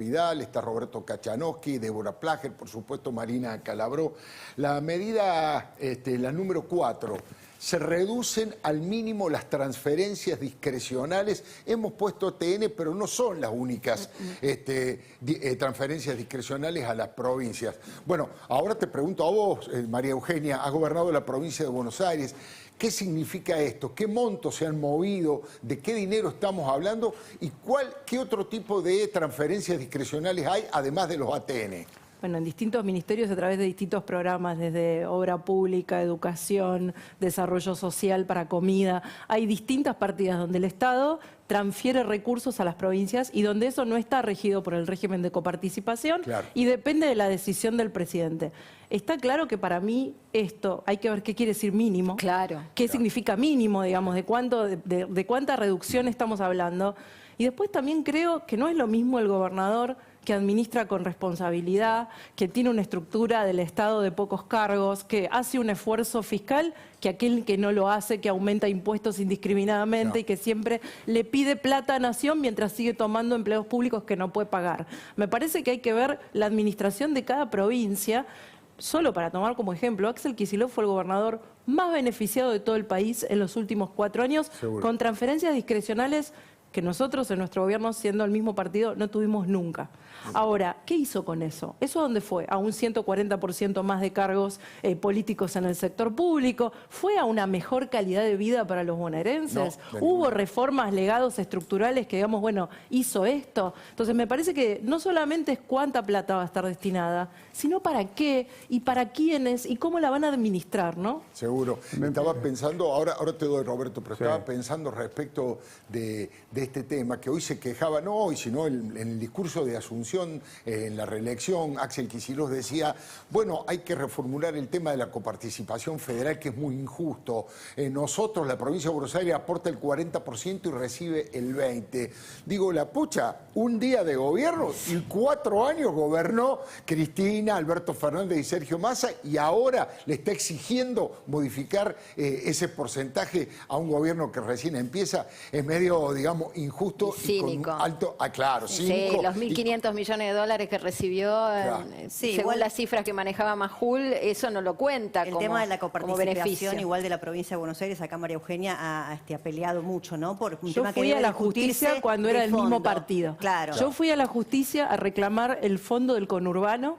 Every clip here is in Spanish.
Vidal, está Roberto Kachanowski, Débora Plager, por supuesto Marina Calabró. La medida, la número 4, se reducen al mínimo las transferencias discrecionales. Hemos puesto TN, pero no son las únicas transferencias discrecionales a las provincias. Bueno, ahora te pregunto a vos, María Eugenia, has gobernado la provincia de Buenos Aires. ¿Qué significa esto? ¿Qué montos se han movido? ¿De qué dinero estamos hablando? ¿Y qué otro tipo de transferencias discrecionales hay, además de los ATN? Bueno, en distintos ministerios a través de distintos programas, desde obra pública, educación, desarrollo social para comida. Hay distintas partidas donde el Estado transfiere recursos a las provincias y donde eso no está regido por el régimen de coparticipación y depende de la decisión del presidente. Está claro que para mí esto, hay que ver qué quiere decir mínimo, qué significa mínimo, digamos, de cuánta reducción estamos hablando. Y después también creo que no es lo mismo el gobernador que administra con responsabilidad, que tiene una estructura del Estado de pocos cargos, que hace un esfuerzo fiscal, que aquel que no lo hace, que aumenta impuestos indiscriminadamente y que siempre le pide plata a Nación mientras sigue tomando empleos públicos que no puede pagar. Me parece que hay que ver la administración de cada provincia. Solo para tomar como ejemplo, Axel Kicillof fue el gobernador más beneficiado de todo el país en los últimos 4 años, con transferencias discrecionales que nosotros en nuestro gobierno, siendo el mismo partido, no tuvimos nunca. Ahora, ¿qué hizo con eso? ¿Eso a dónde fue? ¿A un 140% más de cargos políticos en el sector público? ¿Fue a una mejor calidad de vida para los bonaerenses? No, ¿hubo reformas, legados estructurales que, digamos, bueno, hizo esto? Entonces, me parece que no solamente es cuánta plata va a estar destinada, sino para qué y para quiénes y cómo la van a administrar, ¿no? Seguro. Estaba pensando, ahora te doy, Roberto, pero estaba pensando respecto de este tema, que hoy se quejaba, no hoy, sino en el discurso de Asunción, en la reelección, Axel Kicillof decía, bueno, hay que reformular el tema de la coparticipación federal, que es muy injusto. Nosotros, la provincia de Buenos Aires, aporta el 40% y recibe el 20%. Digo, la pucha, un día de gobierno y 4 años gobernó Cristina, Alberto Fernández y Sergio Massa, y ahora le está exigiendo modificar ese porcentaje a un gobierno que recién empieza. Es medio, digamos, injusto y con alto, claro, cínico. Sí, los 1.500 millones de dólares que recibió, según las cifras que manejaba Majul, eso no lo cuenta el tema de la coparticipación igual de la provincia de Buenos Aires. Acá María Eugenia ha peleado mucho, ¿no? Por un tema que fui a la justicia cuando era el mismo partido. Yo fui a la justicia a reclamar el fondo del conurbano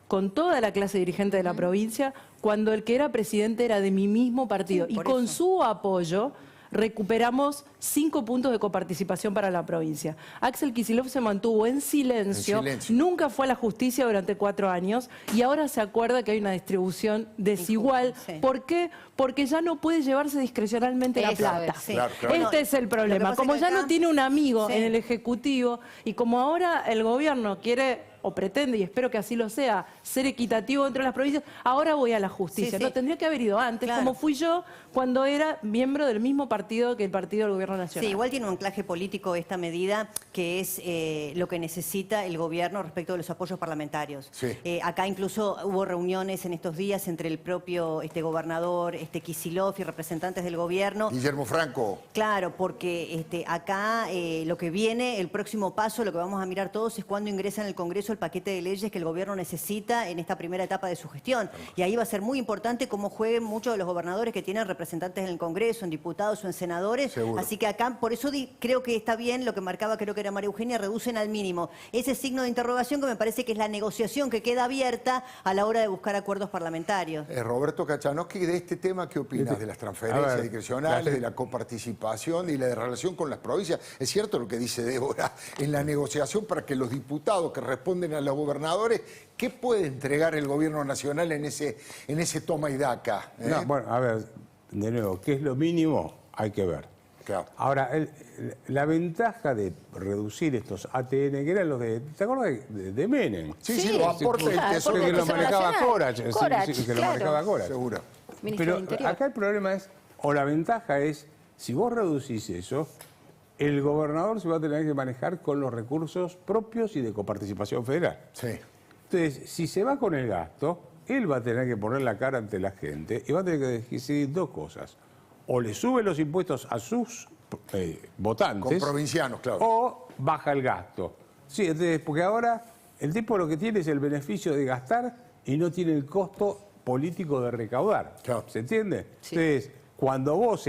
con toda la clase dirigente de la provincia, cuando el que era presidente era de mi mismo partido. Y con su apoyo recuperamos 5 puntos de coparticipación para la provincia. Axel Kicillof se mantuvo en silencio, nunca fue a la justicia durante 4 años y ahora se acuerda que hay una distribución desigual. ¿Por qué? Porque ya no puede llevarse discrecionalmente la plata. Este es el problema. Como ya no tiene un amigo en el Ejecutivo y como ahora el gobierno quiere o pretende, y espero que así lo sea, ser equitativo entre las provincias, ahora voy a la justicia. No, tendría que haber ido antes, como fui yo cuando era miembro del mismo partido que el partido del Gobierno Nacional. Sí, igual tiene un anclaje político esta medida, que es lo que necesita el gobierno respecto de los apoyos parlamentarios. Acá incluso hubo reuniones en estos días entre el propio gobernador Kicillof y representantes del gobierno. Guillermo Franco. Claro, porque acá lo que viene, el próximo paso, lo que vamos a mirar todos es cuándo ingresa en el Congreso el paquete de leyes que el gobierno necesita en esta primera etapa de su gestión. Y ahí va a ser muy importante cómo jueguen muchos de los gobernadores que tienen representantes en el Congreso, en diputados o en senadores. Así que acá, por eso creo que está bien lo que marcaba, creo que era María Eugenia, reducen al mínimo ese signo de interrogación que me parece que es la negociación que queda abierta a la hora de buscar acuerdos parlamentarios. Roberto Kachanowski, de este tema, ¿qué opinas? De las transferencias discrecionales, de la coparticipación y la relación con las provincias. Es cierto lo que dice Débora, en la negociación para que los diputados que responden a los gobernadores, ¿qué puede entregar el gobierno nacional en ese toma y daca? No, bueno, a ver, de nuevo, ¿qué es lo mínimo? Hay que ver. Ahora, la ventaja de reducir estos ATN, que eran los de, ¿te acuerdas de Menem? Sí, los aportes del Tesoro. Que lo manejaba Corach. Que lo manejaba Corach. Seguro. Pero acá el problema es, o la ventaja es, si vos reducís eso, el gobernador se va a tener que manejar con los recursos propios y de coparticipación federal. Entonces, si se va con el gasto, él va a tener que poner la cara ante la gente y va a tener que decidir 2 cosas. O le sube los impuestos a sus votantes. Con provincianos, claro. O baja el gasto. Sí, entonces, porque ahora el tipo lo que tiene es el beneficio de gastar y no tiene el costo político de recaudar. Claro. ¿Se entiende? Sí. Entonces, cuando vos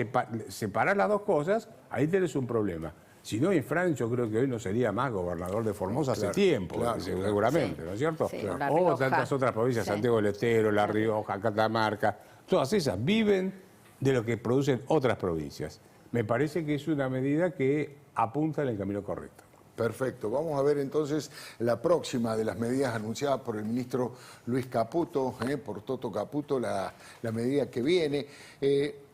separás las dos cosas, ahí tenés un problema. Si no, Infran, yo creo que hoy no sería más gobernador de Formosa hace tiempo, seguramente, Sí. ¿no es cierto? Sí, La O Rioja. tantas otras provincias, Sí. Santiago del Estero, La Rioja, Catamarca, todas esas viven de lo que producen otras provincias. Me parece que es una medida que apunta en el camino correcto. Perfecto. Vamos a ver entonces la próxima de las medidas anunciadas por el ministro Luis Caputo, por Toto Caputo, la medida que viene.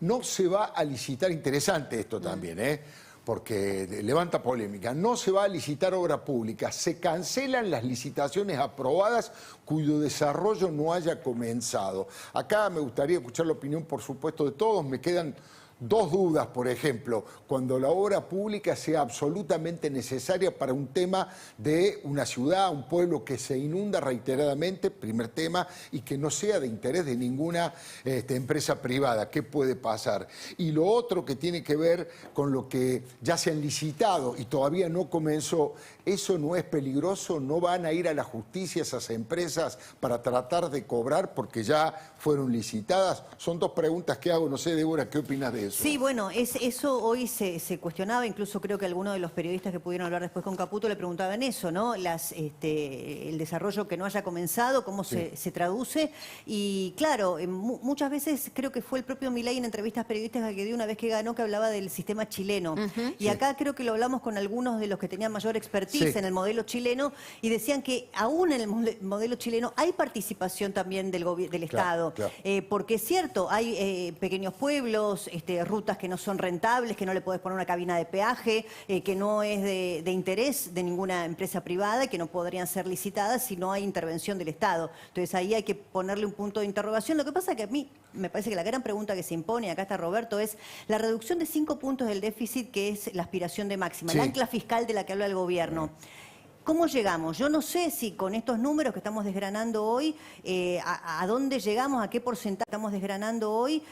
No se va a licitar, interesante esto también, porque levanta polémica. No se va a licitar obra pública, se cancelan las licitaciones aprobadas cuyo desarrollo no haya comenzado. Acá me gustaría escuchar la opinión, por supuesto, de todos. Me quedan dos dudas, por ejemplo, cuando la obra pública sea absolutamente necesaria para un tema de una ciudad, un pueblo que se inunda reiteradamente, primer tema, y que no sea de interés de ninguna empresa privada. ¿Qué puede pasar? Y lo otro que tiene que ver con lo que ya se han licitado y todavía no comenzó, ¿eso no es peligroso? ¿No van a ir a la justicia esas empresas para tratar de cobrar porque ya fueron licitadas? Son dos preguntas que hago, no sé, Débora, ¿qué opinas de eso? Sí, bueno, eso hoy se cuestionaba, incluso creo que algunos de los periodistas que pudieron hablar después con Caputo le preguntaban eso, ¿no? El desarrollo que no haya comenzado, cómo se traduce. Y claro, muchas veces creo que fue el propio Milei en entrevistas periodísticas que dio una vez que ganó, que hablaba del sistema chileno. Y acá creo que lo hablamos con algunos de los que tenían mayor expertise en el modelo chileno y decían que aún en el modelo chileno hay participación también del Estado. Claro. Porque es cierto, hay pequeños pueblos, rutas que no son rentables, que no le podés poner una cabina de peaje, que no es de interés de ninguna empresa privada y que no podrían ser licitadas si no hay intervención del Estado. Entonces ahí hay que ponerle un punto de interrogación. Lo que pasa es que a mí me parece que la gran pregunta que se impone, acá está Roberto, es la reducción de 5 puntos del déficit, que es la aspiración de máxima, la ancla fiscal de la que habla el gobierno. ¿Cómo llegamos? Yo no sé si con estos números que estamos desgranando hoy, a dónde llegamos, a qué porcentaje estamos desgranando hoy,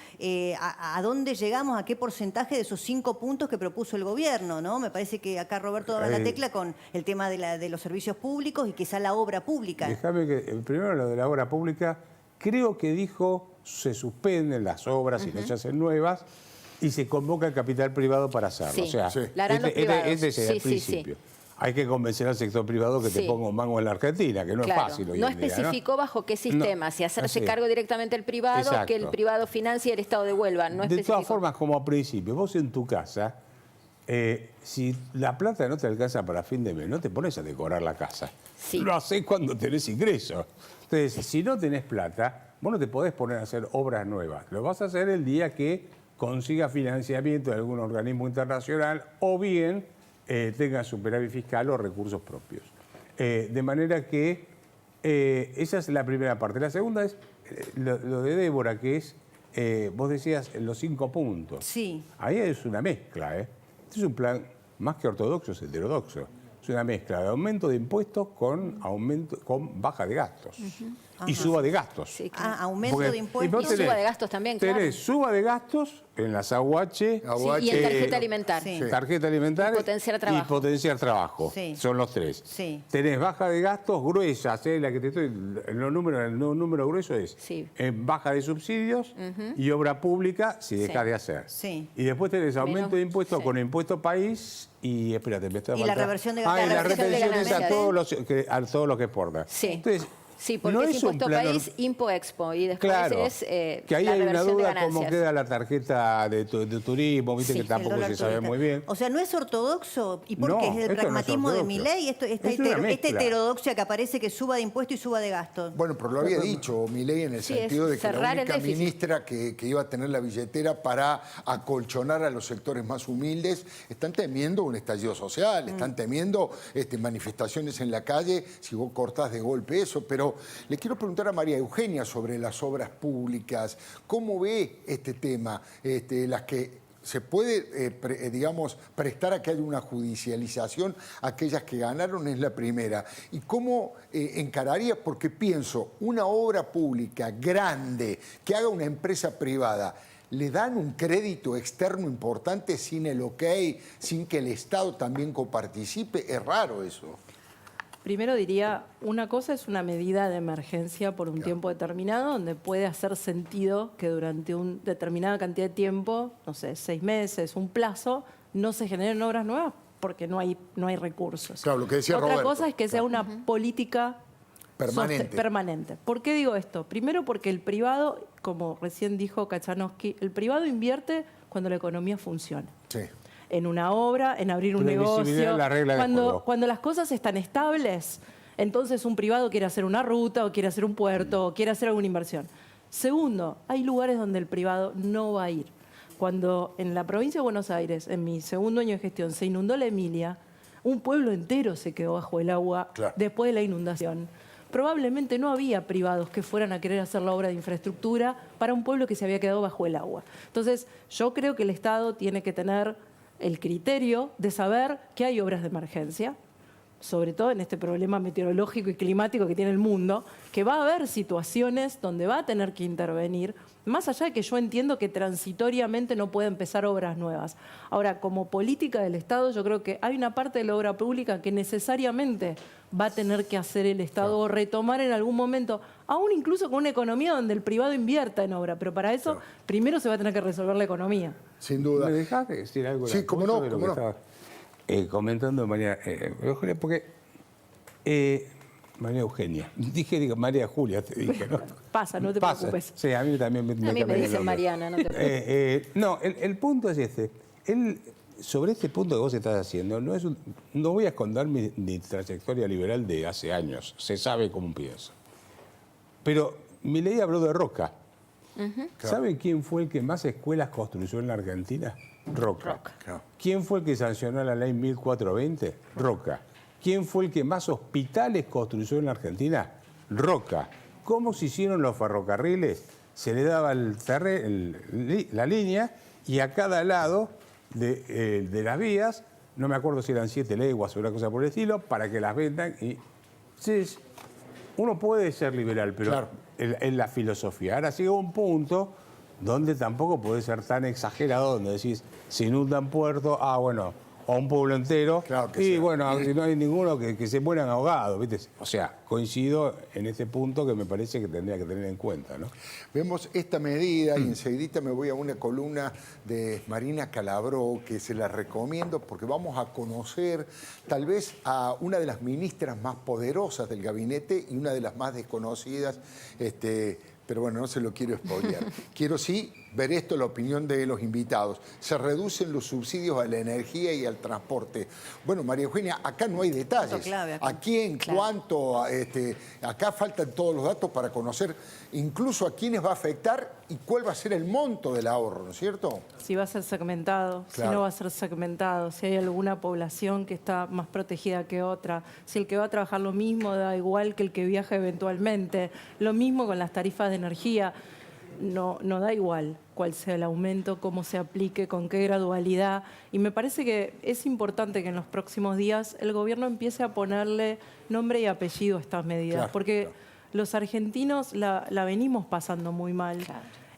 a dónde llegamos, a qué porcentaje de esos 5 puntos que propuso el gobierno, ¿no? Me parece que acá Roberto daba la tecla con el tema de los servicios públicos y quizá la obra pública. Déjame que, primero lo de la obra pública, creo que dijo se suspenden las obras y no se hacen nuevas y se convoca el capital privado para hacerlo. Sí, o sea, la harán los privados. ese es el principio. Hay que convencer al sector privado que te ponga un mango en la Argentina, que no es fácil hoy no en día, especificó bajo qué sistema, si hacerse cargo directamente el privado, Exacto. que el privado financie y el Estado devuelva. No de todas formas, como a principio, vos en tu casa, si la plata no te alcanza para fin de mes, no te pones a decorar la casa. Sí. Lo hacés cuando tenés ingresos. Entonces, si no tenés plata, vos no te podés poner a hacer obras nuevas. Lo vas a hacer el día que consigas financiamiento de algún organismo internacional o bien tenga superávit fiscal o recursos propios. De manera que esa es la primera parte. La segunda es lo de Débora, que es, vos decías, los 5 puntos. Sí. Ahí es una mezcla. Este es un plan más que ortodoxo, es heterodoxo. Es una mezcla de aumento de impuestos con baja de gastos. Y suba de gastos. Sí, aumento de impuestos y suba de gastos también, claro. Tenés suba de gastos en las AUH. Y en tarjeta alimentaria. Sí. Tarjeta alimentaria Y potenciar trabajo. Sí. Son los 3. Sí. Tenés baja de gastos gruesas, la que te estoy. El número grueso es baja de subsidios y obra pública si dejás de hacer. Sí. Y después tenés aumento de impuestos sí. con impuesto país y espérate, me está Y la reversión de y la retención es ganancias. a todos los que exportan. Sí. Entonces, Sí, porque no es un impuesto plan país, impo expo, y después claro, es que ahí la hay una reversión de duda cómo ganancias. queda la tarjeta de turismo, viste Sí, que tampoco El se dólar sabe turista. muy bien. O sea, ¿no es ortodoxo? ¿Y por No, qué? ¿Es esto el no es pragmatismo de ortodoxo. Milei? Esta Es una mezcla. heterodoxia que aparece que suba de impuesto y suba de gastos. Bueno, pero lo había dicho Milei en el Sí, sentido es de que la cerrar el única déficit. ministra que iba a tener la billetera para acolchonar a los sectores más humildes, están temiendo un estallido social, están temiendo manifestaciones en la calle, si vos cortás de golpe eso. Pero le quiero preguntar a María Eugenia sobre las obras públicas. ¿Cómo ve este tema? Las que se puede, digamos, prestar a que haya una judicialización, aquellas que ganaron es la primera. ¿Y cómo encararía? Porque pienso, una obra pública grande que haga una empresa privada, ¿le dan un crédito externo importante sin el ok, sin que el Estado también coparticipe? Es raro eso. Primero diría, una cosa es una medida de emergencia por un tiempo determinado, donde puede hacer sentido que durante una determinada cantidad de tiempo, no sé, 6 meses, un plazo, no se generen obras nuevas porque no hay recursos. Claro, lo que decía Otra Roberto. cosa es que sea una política permanente. ¿Por qué digo esto? Primero porque el privado, como recién dijo Kachanowski, el privado invierte cuando la economía funciona. Sí. En una obra, en abrir un negocio. La regla de juego. Cuando las cosas están estables, entonces un privado quiere hacer una ruta, o quiere hacer un puerto, o quiere hacer alguna inversión. Segundo, hay lugares donde el privado no va a ir. Cuando en la provincia de Buenos Aires, en mi segundo año de gestión, se inundó la Emilia, un pueblo entero se quedó bajo el agua después de la inundación. Probablemente no había privados que fueran a querer hacer la obra de infraestructura para un pueblo que se había quedado bajo el agua. Entonces, yo creo que el Estado tiene que tener el criterio de saber que hay obras de emergencia, sobre todo en este problema meteorológico y climático que tiene el mundo, que va a haber situaciones donde va a tener que intervenir, más allá de que yo entiendo que transitoriamente no puede empezar obras nuevas. Ahora, como política del Estado, yo creo que hay una parte de la obra pública que necesariamente va a tener que hacer el Estado o retomar en algún momento, aún incluso con una economía donde el privado invierta en obra, pero para eso primero se va a tener que resolver la economía. Sin duda. ¿Me dejás decir algo? Sí, cómo no, de lo cómo que no. estaba comentando María Eugenia, porque María Eugenia, digo María Julia, te dije, ¿no? Pasa, no te preocupes. Sí, a mí también me A mí me dicen Mariana, no te preocupes. no, el punto es este. Sobre este punto que vos estás haciendo, no voy a esconder mi trayectoria liberal de hace años. Se sabe cómo pienso. Pero Milei habló de Roca. ¿Saben quién fue el que más escuelas construyó en la Argentina? Roca. ¿Quién fue el que sancionó la ley 1420? Roca. ¿Quién fue el que más hospitales construyó en la Argentina? Roca. ¿Cómo se hicieron los ferrocarriles? Se le daba la línea y a cada lado de las vías, no me acuerdo si eran 7 leguas o una cosa por el estilo, para que las vendan. Entonces, uno puede ser liberal, pero en la filosofía. Ahora llega un punto donde tampoco puede ser tan exagerado, donde decís, se inundan puertos, bueno, o un pueblo entero, bueno, si no hay ninguno que se mueran ahogados, ¿viste? O sea, coincido en este punto que me parece que tendría que tener en cuenta, ¿no? Vemos esta medida y enseguida me voy a una columna de Marina Calabró que se la recomiendo porque vamos a conocer tal vez a una de las ministras más poderosas del gabinete y una de las más desconocidas, pero bueno, no se lo quiero spoilear. Quiero sí ver esto, la opinión de los invitados. Se reducen los subsidios a la energía y al transporte. Bueno, María Eugenia, acá no hay detalles. ¿A quién, cuánto? Acá faltan todos los datos para conocer incluso a quiénes va a afectar y cuál va a ser el monto del ahorro, ¿no es cierto? Si va a ser segmentado, si no va a ser segmentado, si hay alguna población que está más protegida que otra, si el que va a trabajar lo mismo da igual que el que viaja eventualmente, lo mismo con las tarifas de energía. No da igual cuál sea el aumento, cómo se aplique, con qué gradualidad. Y me parece que es importante que en los próximos días el gobierno empiece a ponerle nombre y apellido a estas medidas, porque los argentinos la venimos pasando muy mal.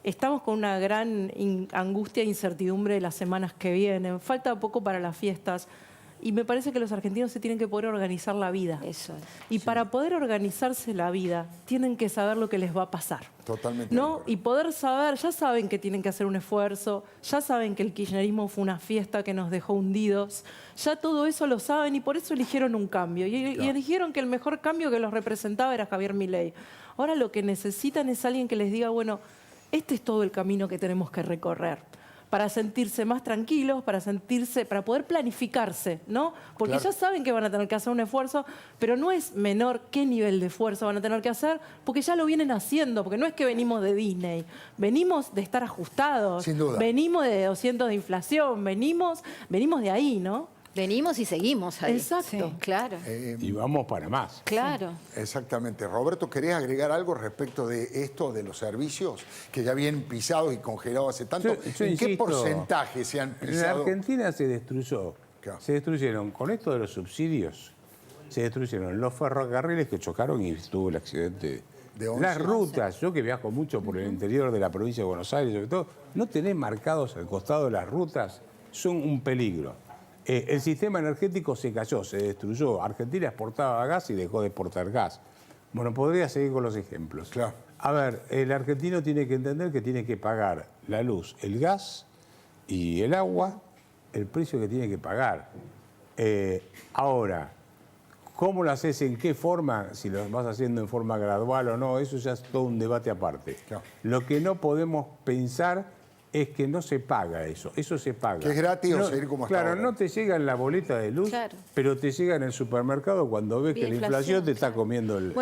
Estamos con una gran angustia e incertidumbre de las semanas que vienen. Falta poco para las fiestas. Y me parece que los argentinos se tienen que poder organizar la vida. Eso es. Y para poder organizarse la vida, tienen que saber lo que les va a pasar. Totalmente. ¿No? Y poder saber, ya saben que tienen que hacer un esfuerzo, ya saben que el kirchnerismo fue una fiesta que nos dejó hundidos, ya todo eso lo saben y por eso eligieron un cambio. Y eligieron que el mejor cambio que los representaba era Javier Milei. Ahora lo que necesitan es alguien que les diga, bueno, este es todo el camino que tenemos que recorrer. Para sentirse más tranquilos, para poder planificarse, ¿no? Porque ya saben que van a tener que hacer un esfuerzo, pero no es menor qué nivel de esfuerzo van a tener que hacer, porque ya lo vienen haciendo, porque no es que venimos de Disney, venimos de estar ajustados, sin duda. Venimos de 200 de inflación, venimos de ahí, ¿no? Venimos y seguimos ahí. Exacto. Sí, claro. Y vamos para más. Claro. Exactamente. Roberto, ¿querés agregar algo respecto de esto, de los servicios que ya vienen pisados y congelados hace tanto? ¿En qué porcentaje se han pisado? En la Argentina se destruyó. Se destruyeron, con esto de los subsidios, se destruyeron los ferrocarriles que chocaron y estuvo el accidente. Las rutas, yo que viajo mucho por el interior de la provincia de Buenos Aires, sobre todo, no tenés marcados al costado de las rutas, son un peligro. El sistema energético se cayó, se destruyó. Argentina exportaba gas y dejó de exportar gas. Bueno, podría seguir con los ejemplos. Claro. A ver, el argentino tiene que entender que tiene que pagar la luz, el gas y el agua, el precio que tiene que pagar. Ahora, ¿cómo lo haces? ¿En qué forma? Si lo vas haciendo en forma gradual o no, eso ya es todo un debate aparte. Claro. Lo que no podemos pensar es que no se paga eso se paga. Que es gratis no, o seguir como hasta claro, ahora. no te llega en la boleta de luz, Claro. pero te llega en el supermercado cuando ves que la inflación te está comiendo el...